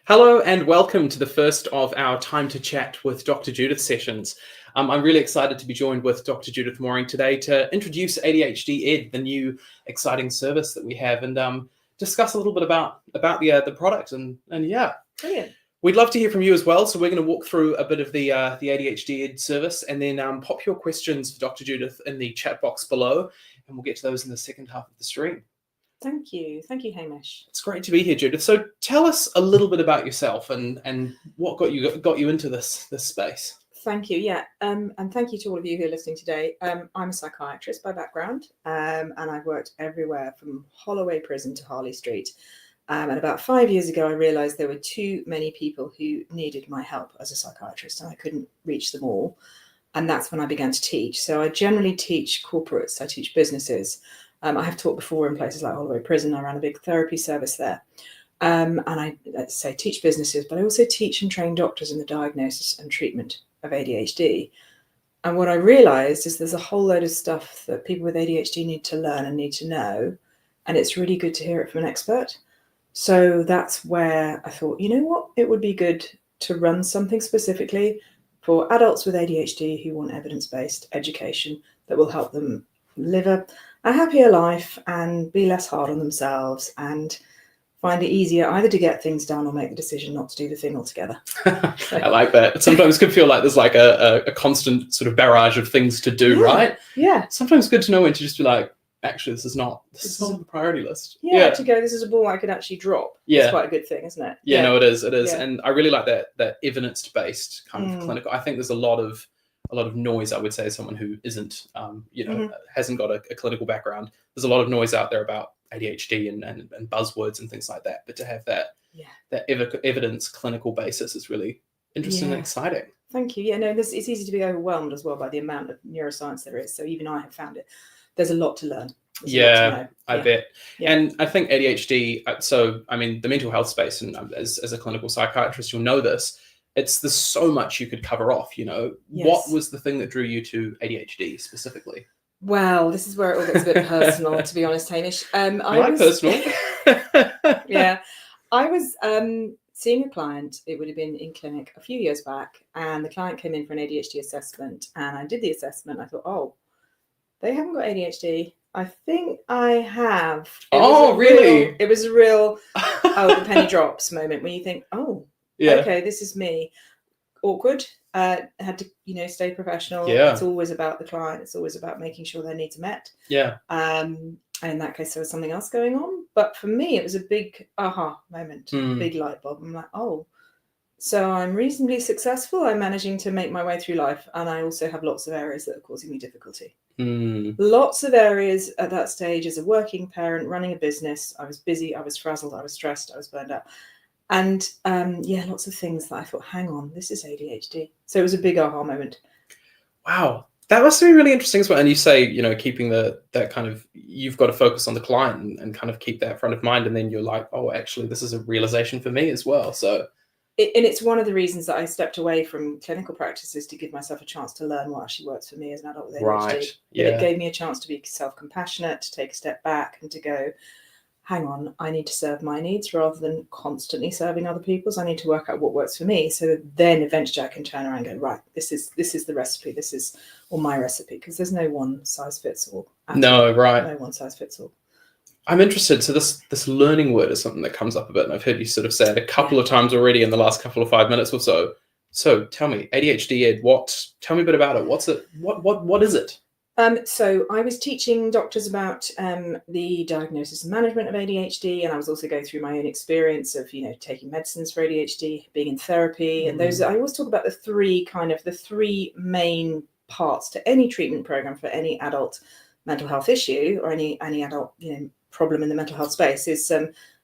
Hello and welcome to the first of our Time to Chat with Dr. Judith sessions. I'm really excited to be joined with Dr. Judith Mooring today to introduce ADHDEd, the new exciting service that we have, and discuss a little bit about the product. And yeah, Brilliant. We'd love to hear from you as well. So we're going to walk through a bit of the ADHDEd service, and then pop your questions for Dr. Judith in the chat box below, and we'll get to those in the second half of the stream. Thank you, Hamish. It's great to be here, Judith. So tell us a little bit about yourself and what got you into this space. Thank you. Yeah, and thank you to all of you who are listening today. I'm a psychiatrist by background, and I've worked everywhere from Holloway Prison to Harley Street. And about 5 years ago, I realised there were too many people who needed my help as a psychiatrist, and I couldn't reach them all. And that's when I began to teach. So I generally teach corporates. I teach businesses. I have taught before in places like Holloway Prison. I ran a big therapy service there. And I, let's say, teach businesses, but I also teach and train doctors in the diagnosis and treatment of ADHD. And what I realized is there's a whole load of stuff that people with ADHD need to learn and need to know. And it's really good to hear it from an expert. So that's where I thought, you know what, it would be good to run something specifically for adults with ADHD who want evidence-based education that will help them live a happier life and be less hard on themselves and find it easier either to get things done or make the decision not to do the thing altogether. I like that. Sometimes it can feel like there's like a constant sort of barrage of things to do, right? Yeah. Sometimes it's good to know when to just be like, actually, this is not on the priority list. Yeah, to go, this is a ball I could actually drop. Yeah. It's quite a good thing, isn't it? Yeah, no, it is. It is. Yeah. And I really like that evidence-based kind of clinical. I think there's a lot of noise, I would say, as someone who isn't, hasn't got a clinical background. There's a lot of noise out there about ADHD and buzzwords and things like that. But to have that evidence clinical basis is really interesting and exciting. Thank you. Yeah, no, it's easy to be overwhelmed as well by the amount of neuroscience there is. So even I have found it. There's a lot to learn. I bet. Yeah. And I think ADHD, so I mean, the mental health space, and as a clinical psychiatrist, you'll know this, there's so much you could cover off, you know. Yes. What was the thing that drew you to ADHD specifically? Well, this is where it all gets a bit personal, to be honest, Hamish. Personal. Yeah. I was seeing a client, it would have been in clinic a few years back, and the client came in for an ADHD assessment, and I did the assessment. I thought, oh, they haven't got ADHD. I think I have. Really? It was a real, the penny drops moment when you think, oh, okay, this is me. Awkward. Had to, stay professional. Yeah. It's always about the client. It's always about making sure their needs are met. Yeah. And in that case, there was something else going on. But for me, it was a big aha moment, big light bulb. I'm like, oh, so I'm reasonably successful. I'm managing to make my way through life. And I also have lots of areas that are causing me difficulty. Lots of areas at that stage as a working parent, running a business. I was busy, I was frazzled, I was stressed, I was burned out. And lots of things that I thought, hang on, this is ADHD. So it was a big aha moment. Wow. That must be really interesting as well. And you say, keeping that kind of, you've got to focus on the client and kind of keep that front of mind. And then you're like, oh, actually, this is a realization for me as well. So. And it's one of the reasons that I stepped away from clinical practices to give myself a chance to learn what actually works for me as an adult with ADHD. Right. Yeah. It gave me a chance to be self-compassionate, to take a step back and to go, hang on, I need to serve my needs rather than constantly serving other people's. I need to work out what works for me. So then eventually I can turn around and go, right, this is the recipe. This is my recipe, because there's no one size fits all. No, right. No one size fits all. I'm interested. So this learning word is something that comes up a bit, and I've heard you sort of say it a couple of times already in the last couple of 5 minutes or so. So tell me, ADHDEd, tell me a bit about it. What's it? What is it? So I was teaching doctors about the diagnosis and management of ADHD, and I was also going through my own experience of, taking medicines for ADHD, being in therapy, and those. I always talk about the three main parts to any treatment program for any adult mental health issue or any adult problem in the mental health space is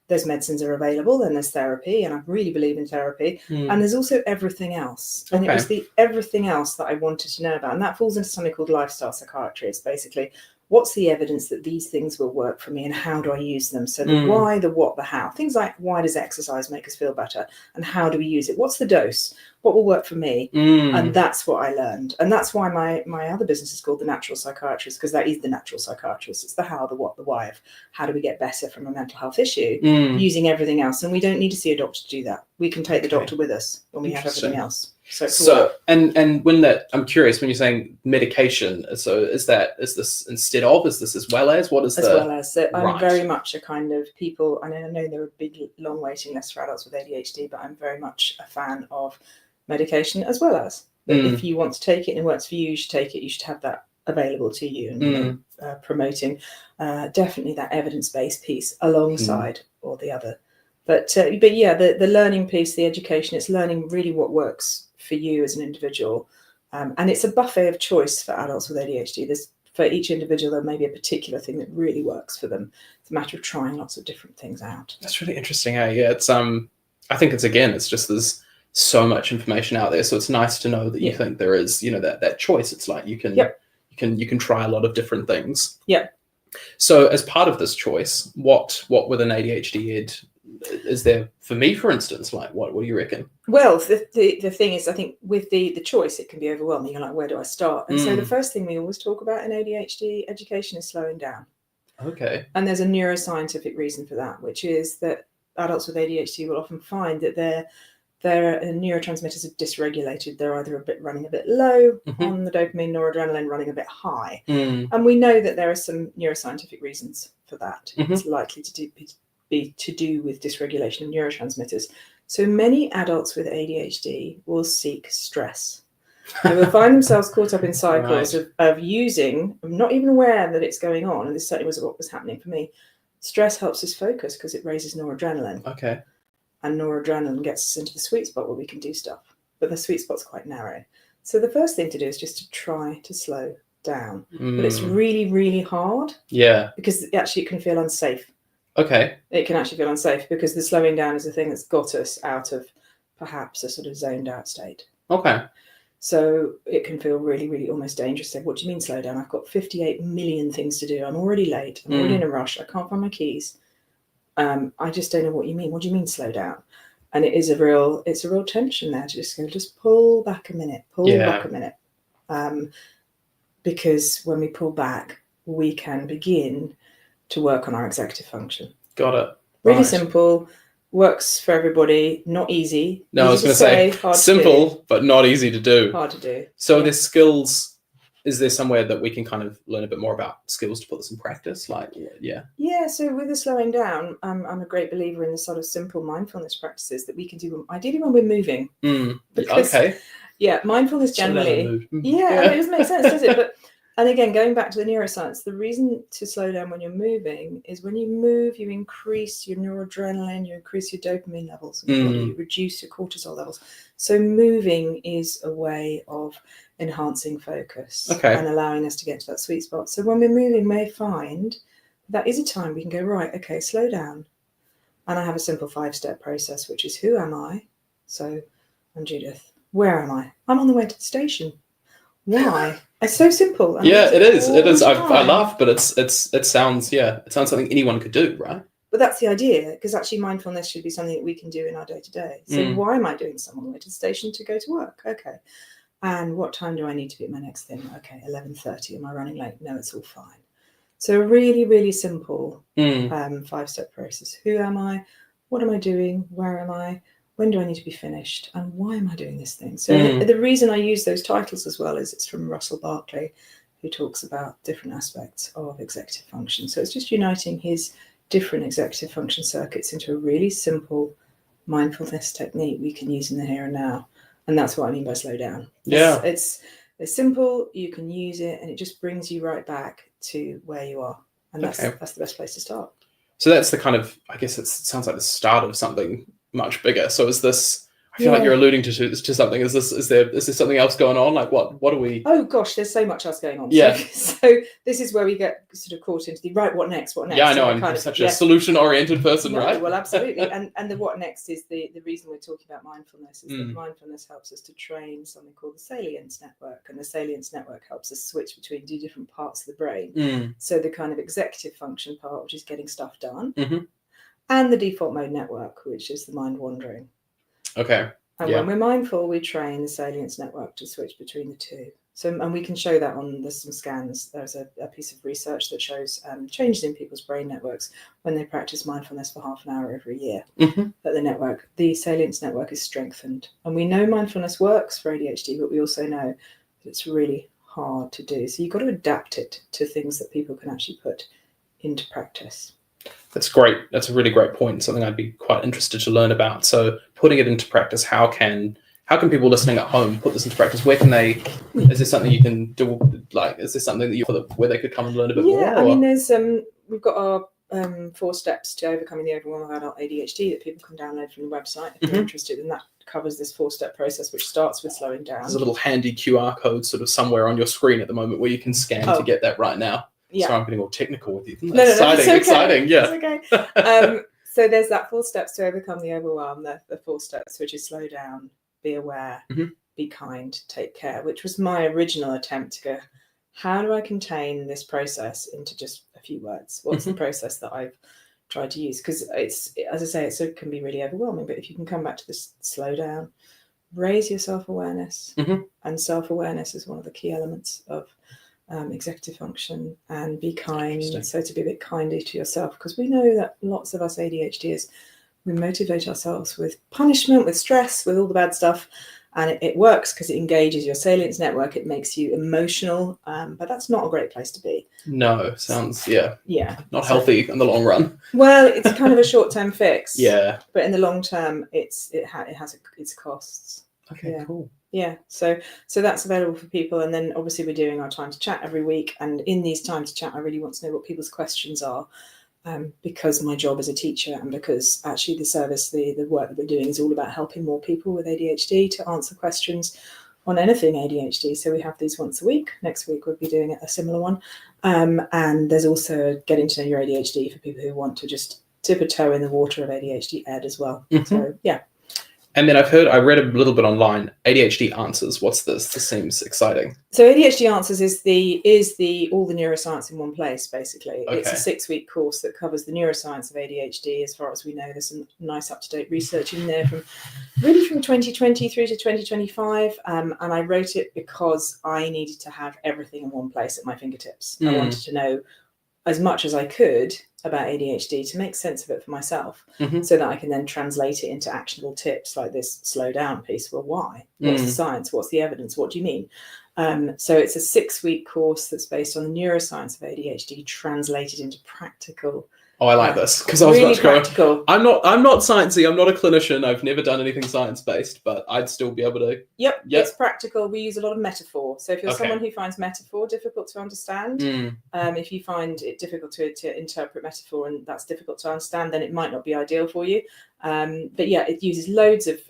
those medicines are available, and there's therapy, and I really believe in therapy, and there's also everything else. And it was the everything else that I wanted to know about, and that falls into something called lifestyle psychiatry. It's basically what's the evidence that these things will work for me, and how do I use them? So the why, the what, the how. Things like, why does exercise make us feel better, and how do we use it? What's the dose? What will work for me? And that's what I learned. And that's why my other business is called The Natural Psychiatrist, because that is the natural psychiatrist. It's the how, the what, the why of how do we get better from a mental health issue using everything else. And we don't need to see a doctor to do that. We can take the doctor with us when we have everything else. So and when that, I'm curious, when you're saying medication, so is this instead of, is this as well as, what is as the... well as, so I'm very much a kind of people, and I know there are big long waiting lists for adults with ADHD, but I'm very much a fan of medication as well as. If you want to take it and it works for you, you should take it. You should have that available to you, and promoting definitely that evidence-based piece alongside or the other. But yeah, the learning piece, the education, it's learning really what works for you as an individual. And it's a buffet of choice for adults with ADHD. There's, for each individual, there may be a particular thing that really works for them. It's a matter of trying lots of different things out. That's really interesting. Yeah, it's I think it's just there's so much information out there. So it's nice to know that you think there is, that choice. It's like you can try a lot of different things. Yeah. So as part of this choice, what with an ADHDEd is there for me, for instance? Like what do you reckon? Well, the thing is, I think with the choice, it can be overwhelming. You're like, where do I start? And so the first thing we always talk about in ADHD education is slowing down. Okay. And there's a neuroscientific reason for that, which is that adults with ADHD will often find that their neurotransmitters are dysregulated. They're either running a bit low on the dopamine, noradrenaline, running a bit high. And we know that there are some neuroscientific reasons for that. It's likely to be to do with dysregulation of neurotransmitters. So many adults with ADHD will seek stress. They will find themselves caught up in cycles of using, not even aware that it's going on. And this certainly was what was happening for me. Stress helps us focus because it raises noradrenaline. Okay. And noradrenaline gets us into the sweet spot where we can do stuff. But the sweet spot's quite narrow. So the first thing to do is just to try to slow down. But it's really, really hard. Yeah. Because actually it can feel unsafe. Okay. It can actually feel unsafe because the slowing down is the thing that's got us out of perhaps a sort of zoned out state. Okay. So it can feel really, really almost dangerous. So what do you mean slow down? I've got 58 million things to do. I'm already late. I'm already in a rush. I can't find my keys. I just don't know what you mean. What do you mean slow down? And it's a real tension there to just pull back a minute, back a minute. Because when we pull back, we can begin to work on our executive function. Got it. Really simple, works for everybody, not easy. No, I was going to say simple, but not easy to do. Hard to do. So there's skills. Is there somewhere that we can kind of learn a bit more about skills to put this in practice? Yeah, so with the slowing down, I'm a great believer in the sort of simple mindfulness practices that we can do, ideally when we're moving. Okay. Yeah, mindfulness generally. Yeah, it doesn't make sense, does it? And again, going back to the neuroscience, the reason to slow down when you're moving is when you move, you increase your noradrenaline, you increase your dopamine levels in the body, you reduce your cortisol levels. So moving is a way of enhancing focus and allowing us to get to that sweet spot. So when we're moving, we may find that is a time we can go, right, okay, slow down. And I have a simple 5-step process, which is, who am I? So I'm Judith. Where am I? I'm on the way to the station. Why? It's so simple. Yeah, it is. It is. I laugh, but it sounds something anyone could do, right? But that's the idea, because actually mindfulness should be something that we can do in our day-to-day. So why am I doing this? I'm on the way to the station to go to work. Okay. And what time do I need to be at my next thing? Okay, 11:30. Am I running late? No, it's all fine. So a really, really simple 5-step process. Who am I? What am I doing? Where am I? When do I need to be finished? And why am I doing this thing? So the reason I use those titles as well is it's from Russell Barkley, who talks about different aspects of executive function. So it's just uniting his different executive function circuits into a really simple mindfulness technique we can use in the here and now. And that's what I mean by slow down. Yeah. It's simple, you can use it, and it just brings you right back to where you are. And that's the best place to start. So that's the kind of, I guess it sounds like the start of something much bigger. So is this, I feel like you're alluding to something. Is there something else going on? Like what are we? Oh gosh, there's so much else going on. Yeah. So this is where we get sort of caught into the right. What next? What next? Yeah, I know. I'm such a solution-oriented person, No, right? Well, absolutely. And the what next is the reason we're talking about mindfulness is that mindfulness helps us to train something called the salience network, and the salience network helps us switch between two different parts of the brain. So the kind of executive function part, which is getting stuff done, and the default mode network, which is the mind wandering. Okay. And when we're mindful, we train the salience network to switch between the two. So, and we can show that there's some scans. There's a piece of research that shows changes in people's brain networks when they practice mindfulness for half an hour every year. That the salience network is strengthened. And we know mindfulness works for ADHD, but we also know that it's really hard to do. So you've got to adapt it to things that people can actually put into practice. That's great. That's a really great point. Something I'd be quite interested to learn about. So putting it into practice, how can people listening at home put this into practice? Where can they? Is there something you can do? Like, is there something that where they could come and learn a bit more? Yeah, I mean, there's we've got our 4 steps to overcoming the overwhelm of adult ADHD that people can download from the website if they're interested, and that covers this 4-step process, which starts with slowing down. There's a little handy QR code sort of somewhere on your screen at the moment where you can scan to get that right now. Yeah. Sorry, I'm getting all technical with you. No, Exciting. Yeah. It's okay. So there's that 4 steps to overcome the overwhelm, the 4 steps, which is slow down, be aware, be kind, take care, which was my original attempt to go, how do I contain this process into just a few words? What's the process that I've tried to use? Because it's, as I say, it can be really overwhelming, but if you can come back to this slow down, raise your self-awareness, and self-awareness is one of the key elements of executive function, and be kind. So to be a bit kinder to yourself, because we know that lots of us ADHDers, we motivate ourselves with punishment, with stress, with all the bad stuff, and it works because it engages your salience network. It makes you emotional, but that's not a great place to be. No, sounds not healthy in the long run. Well, it's kind of a short-term fix. Yeah, but in the long term, it has its costs. Okay, cool. Yeah, so that's available for people, and then obviously we're doing our time to chat every week, and in these time to chat, I really want to know what people's questions are, because my job as a teacher, and because actually the service, the work that we're doing is all about helping more people with ADHD to answer questions on anything ADHD. So we have these once a week. Next week we'll be doing a similar one, and there's also getting to know your ADHD for people who want to just dip a toe in the water of ADHDEd as well. So yeah. And then I read a little bit online, ADHD Answers. What's this? This seems exciting. So ADHD Answers is the all the neuroscience in one place, basically. Okay. It's a 6-week course that covers the neuroscience of ADHD as far as we know. There's some nice up-to-date research in there from 2020 through to 2025. And I wrote it because I needed to have everything in one place at my fingertips. I wanted to know as much as I could about ADHD to make sense of it for myself, so that I can then translate it into actionable tips like this slow down piece. Well, why? What's the science? What's the evidence? What do you mean? So it's a 6-week course that's based on the neuroscience of ADHD translated into practical. Oh, I like this, because I was really about to go, I'm not sciencey, I'm not a clinician, I've never done anything science-based, but I'd still be able to... Yep, it's practical. We use a lot of metaphor. So if you're someone who finds metaphor difficult to understand, if you find it difficult to interpret metaphor and that's difficult to understand, then it might not be ideal for you. But yeah, it uses loads of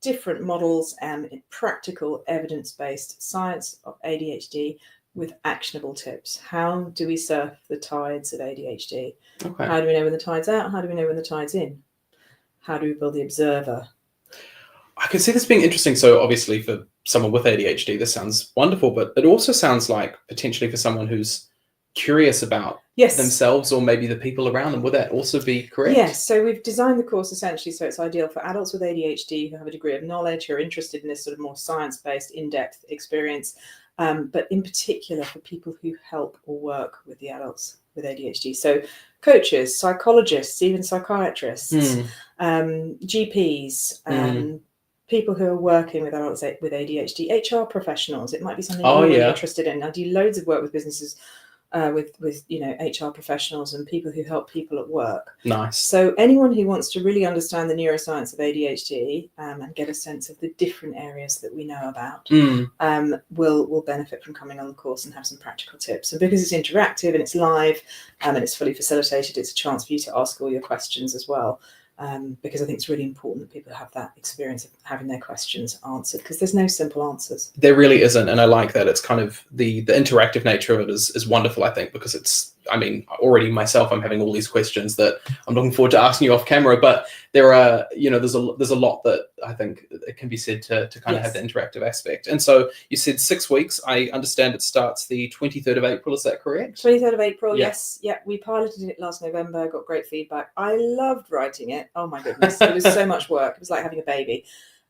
different models and practical evidence-based science of ADHD with actionable tips. How do we surf the tides of ADHD? How do we know when the tide's out? How do we know when the tide's in? How do we build the observer? I could see this being interesting. So obviously for someone with ADHD, this sounds wonderful, but it also sounds like potentially for someone who's curious about themselves or maybe the people around them. Would that also be correct? Yes. So we've designed the course essentially so it's ideal for adults with ADHD who have a degree of knowledge, who are interested in this sort of more science-based, in-depth experience, but in particular for people who help or work with the adults with ADHD. So coaches, psychologists, even psychiatrists, GPs, people who are working with adults with ADHD, HR professionals. It might be something you're really interested in. I do loads of work with businesses with HR professionals and people who help people at work. Nice. So anyone who wants to really understand the neuroscience of ADHD and get a sense of the different areas that we know about will benefit from coming on the course and have some practical tips. And because it's interactive and it's live and it's fully facilitated, it's a chance for you to ask all your questions as well. because I think it's really important that people have that experience of having their questions answered, because there's no simple answers. There really isn't, and I like that. It's kind of the interactive nature of it is wonderful, I think, because it's, I mean, already myself, I'm having all these questions that I'm looking forward to asking you off camera, but there are, you know, there's a lot that I think it can be said to kind of have the interactive aspect. And so you said 6 weeks. I understand it starts the 23rd of April. Is that correct? 23rd of April, yes. Yeah, we piloted it last November, got great feedback. I loved writing it. Oh my goodness, it was so much work. It was like having a baby.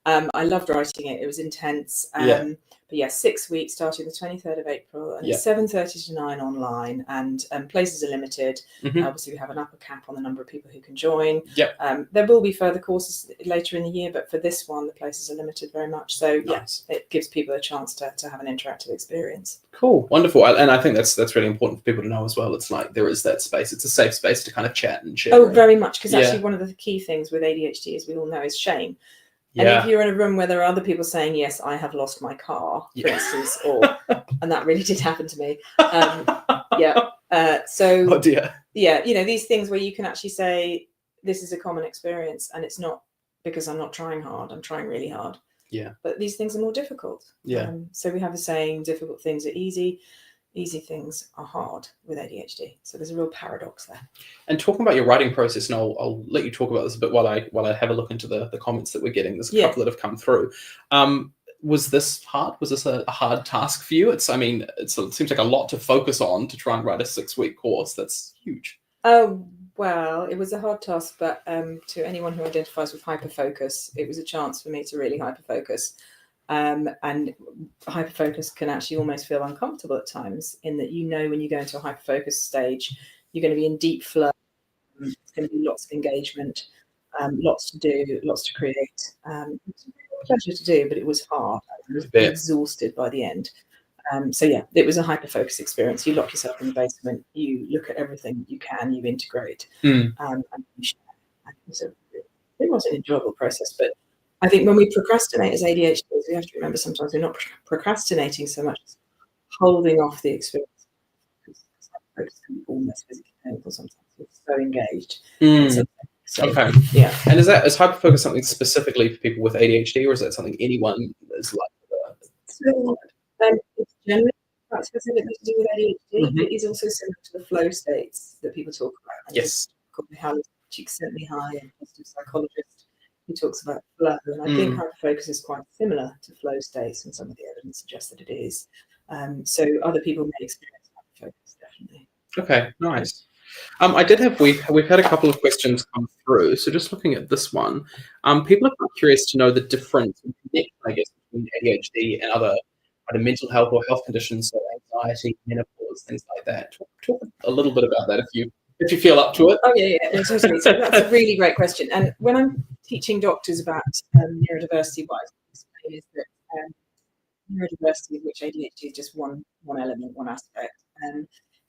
I loved writing it. It was intense. But yeah, 6 weeks starting the 23rd of April, and it's 7:30 to 9 online, and places are limited. Obviously, we have an upper cap on the number of people who can join. There will be further courses later in the year, but for this one, the places are limited very much. So yes, it gives people a chance to have an interactive experience. Cool, wonderful, and I think that's really important for people to know as well. It's like there is that space. It's a safe space to kind of chat and share. Oh, very much, because actually one of the key things with ADHD, as we all know, is shame. And if you're in a room where there are other people saying, yes, I have lost my car, for instance, and that really did happen to me. So, oh dear. Yeah, you know, these things where you can actually say, this is a common experience, and it's not because I'm not trying hard, I'm trying really hard. Yeah. But these things are more difficult. So we have a saying, difficult things are easy. Easy things are hard with ADHD. So there's a real paradox there. And talking about your writing process, and I'll let you talk about this a bit while I have a look into the comments that we're getting. There's a couple that have come through. Was this hard? Was this a hard task for you? It seems like a lot to focus on to try and write a 6-week course. That's huge. Oh, well, it was a hard task, but to anyone who identifies with hyperfocus, it was a chance for me to really hyperfocus. And hyperfocus can actually almost feel uncomfortable at times, in that, you know, when you go into a hyperfocus stage, you're going to be in deep flow. There's going to be lots of engagement, lots to do, lots to create. It was a pleasure to do, but it was hard. I was exhausted by the end. So yeah, it was a hyperfocus experience. You lock yourself in the basement, you look at everything you can, you integrate, and you share. It was an enjoyable process, but I think when we procrastinate as ADHDers, we have to remember sometimes we're not procrastinating so much as holding off the experience, because hyperfocus can be almost physically painful sometimes. We're so engaged. Okay. Yeah. And is hyperfocus something specifically for people with ADHD, or is that something anyone is like? It's generally quite specifically to do with ADHD. It is also similar to the flow states that people talk about. Yes. Called Mihaly Csikszentmihalyi, a positive psychologist, who talks about flow, and I think hyperfocus is quite similar to flow states, and some of the evidence suggests that it is. So other people may experience hyperfocus, definitely. Okay, nice. We've had a couple of questions come through. So just looking at this one, people are quite curious to know the difference, I guess, between ADHD and other either mental health or health conditions, so anxiety, menopause, things like that. Talk a little bit about that if you feel up to it. Oh yeah, no, totally. So that's a really great question. And when I'm teaching doctors about neurodiversity, what I explain is that neurodiversity, of which ADHD is just one element, one aspect,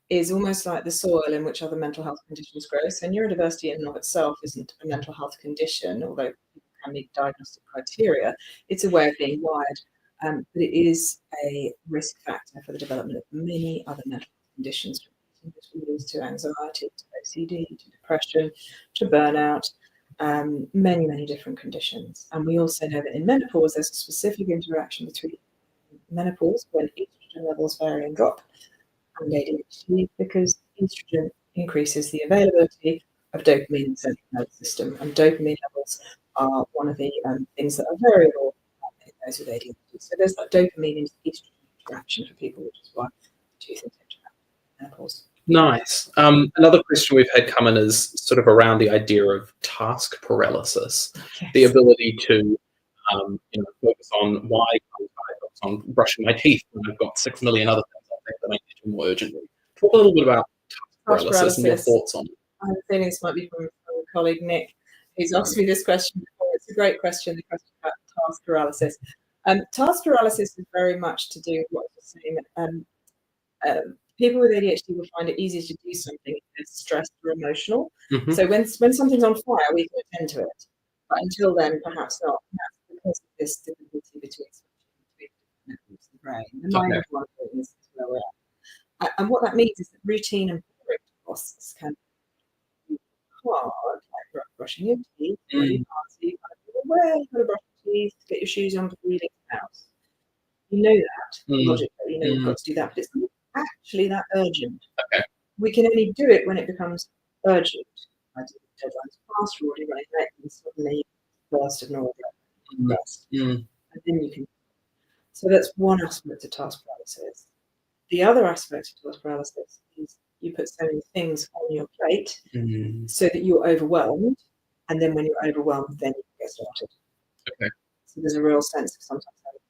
is almost like the soil in which other mental health conditions grow. So neurodiversity in and of itself isn't a mental health condition, although people can meet diagnostic criteria. It's a way of being wired, but it is a risk factor for the development of many other mental health conditions, from disorders to anxiety, to OCD, to depression, to burnout, many different conditions. And we also know that in menopause, there's a specific interaction between menopause, when estrogen levels vary and drop, and ADHD, because estrogen increases the availability of dopamine in the central nervous system, and dopamine levels are one of the things that are variable in those with ADHD. So there's that dopamine and estrogen interaction for people, which is why the two things interact with menopause. Nice. Another question we've had come in is sort of around the idea of task paralysis, the ability to focus on why can't I focus on brushing my teeth when I've got 6 million other things I think that I need to do more urgently. Talk a little bit about task paralysis and your thoughts on it. I have a feeling this might be from a colleague, Nick, who's asked me this question before. It's a great question, the question about task paralysis. Task paralysis is very much to do with what I was saying. People with ADHD will find it easier to do something if they're stressed or emotional. So when something's on fire, we can attend to it. But until then, perhaps not. And that's because of this difficulty between different networks of the brain. The mind of one is where we're at. And what that means is that routine and boring tasks can be hard, like brushing your teeth, you can't see, you kind of feel aware, you've got to brush your teeth, get your shoes on before you leave the house. You know that, logically, you know you've got to do that, but it's not actually that urgent. Okay. We can only do it when it becomes urgent. I do deadlines fast, we're already running late, and suddenly burst of noise, and then you can. So that's one aspect of task paralysis. The other aspect of task paralysis is you put so many things on your plate so that you're overwhelmed, and then when you're overwhelmed, then you can get started. Okay. So there's a real sense of sometimes having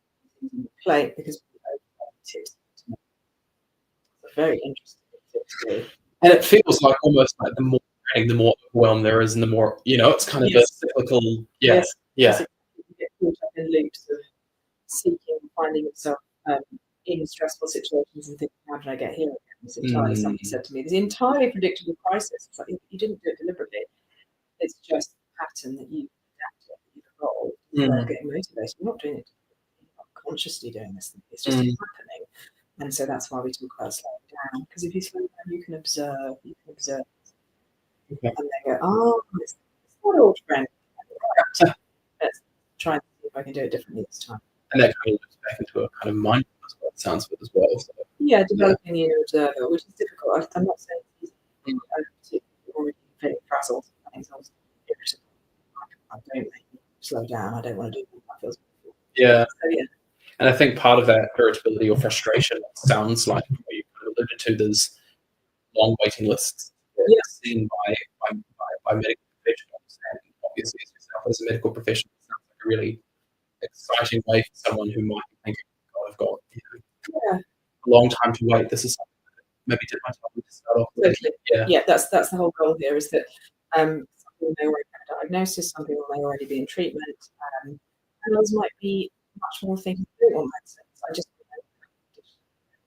things on your plate because we're overwhelmed too. It's a very interesting thing to do. And it feels like almost like the more overwhelm there is, and the more, it's kind of a cyclical. Yeah. You get caught up in loops of seeking and finding yourself in stressful situations and thinking, how did I get here again? It's entirely, somebody said to me, this entirely predictable crisis. It's like, you didn't do it deliberately. It's just a pattern that you adapted, that you've evolved. You're getting motivated. You're not doing it. You're not consciously doing this. It's just happening. And so that's why we talk about slowing down. Because if you slow down, you can observe. And then go, oh, it's not old friend. Let's try and see if I can do it differently this time. And that kind of loops back into a kind of mindfulness, by the sounds of it as well. So, developing the inner observer, which is difficult. I'm not saying it's easy. I'm already feeling frazzled. I think it's irritable. I don't make me slow down. I don't want to do that. That feels beautiful. Yeah. So, and I think part of that irritability or frustration sounds like what you kind of alluded to. There's long waiting lists seen by medical professionals, and obviously as yourself as a medical professional, it sounds like a really exciting way for someone who might be thinking, God, I've got a long time to wait. This is something that maybe did my time to start off with. Totally. That's the whole goal here, is that some people may already have a diagnosis, some people may already be in treatment, and others might be much more thinking they don't want medicines. I just want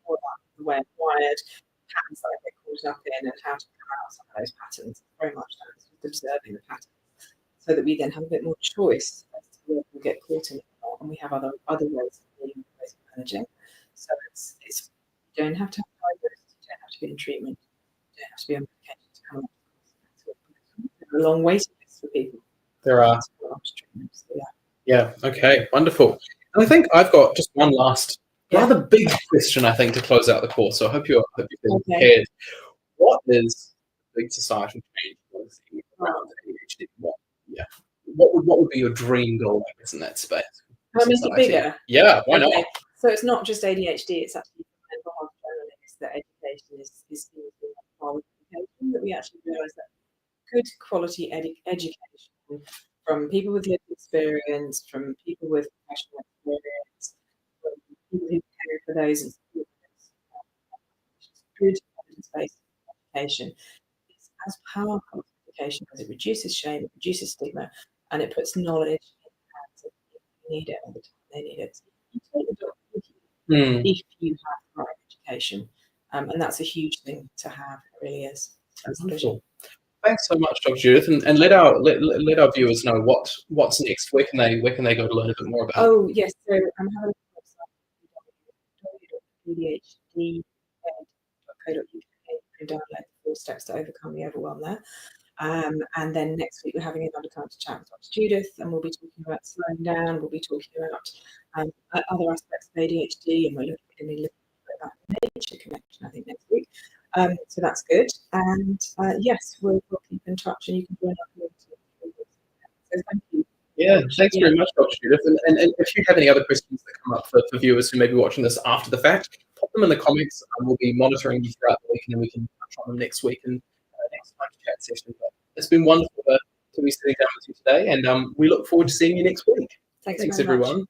more about the way I'm wired, patterns that I get caught up in, and how to come out of some of those patterns. Very much that, just observing the patterns, so that we then have a bit more choice as to where we get caught in it or not, and we have other ways of dealing, ways of managing. So it's you don't have to have diagnosis, you don't have to be in treatment, you don't have to be on medication to come up. There are a long waiting lists for people. There are. Treatments, okay, wonderful. And I think I've got just one last rather big question, I think, to close out the course. So I hope you're prepared. What is the big societal change around ADHD? What would be your dream goal, I guess, in that space? How make it bigger? Yeah, why not? So it's not just ADHD, it's actually mental health generally. It's that education is education, that we actually realise that good quality education from people with lived experience, from people with professional experience, from people who care for those and support those. Good evidence-based education is as powerful as education because it reduces shame, it reduces stigma, and it puts knowledge in the hands of people who need it at the time they need it. So you take the doctor with you if you have the right education, and that's a huge thing to have. It really is. Wonderful. Thanks so much, Dr. Judith, and let our viewers know what's next. Where can they go to learn a bit more about? Oh yes, so I'm having a website ADHDEd.co.uk. You can download the 4 steps to overcome the overwhelm there. And then next week we're having another time to chat with Dr. Judith, and we'll be talking about slowing down. We'll be talking about other aspects of ADHD, and we're going to be looking about nature connection, I think, next week. So that's good. And yes, we'll keep in touch, and you can join our community. So thank you. Yeah, thanks very much, Dr. Judith. And if you have any other questions that come up for viewers who may be watching this after the fact, pop them in the comments. We'll be monitoring you throughout the week, and then we can touch on them next week and next time chat session. But it's been wonderful to be sitting down with you today, and we look forward to seeing you next week. Thanks everyone.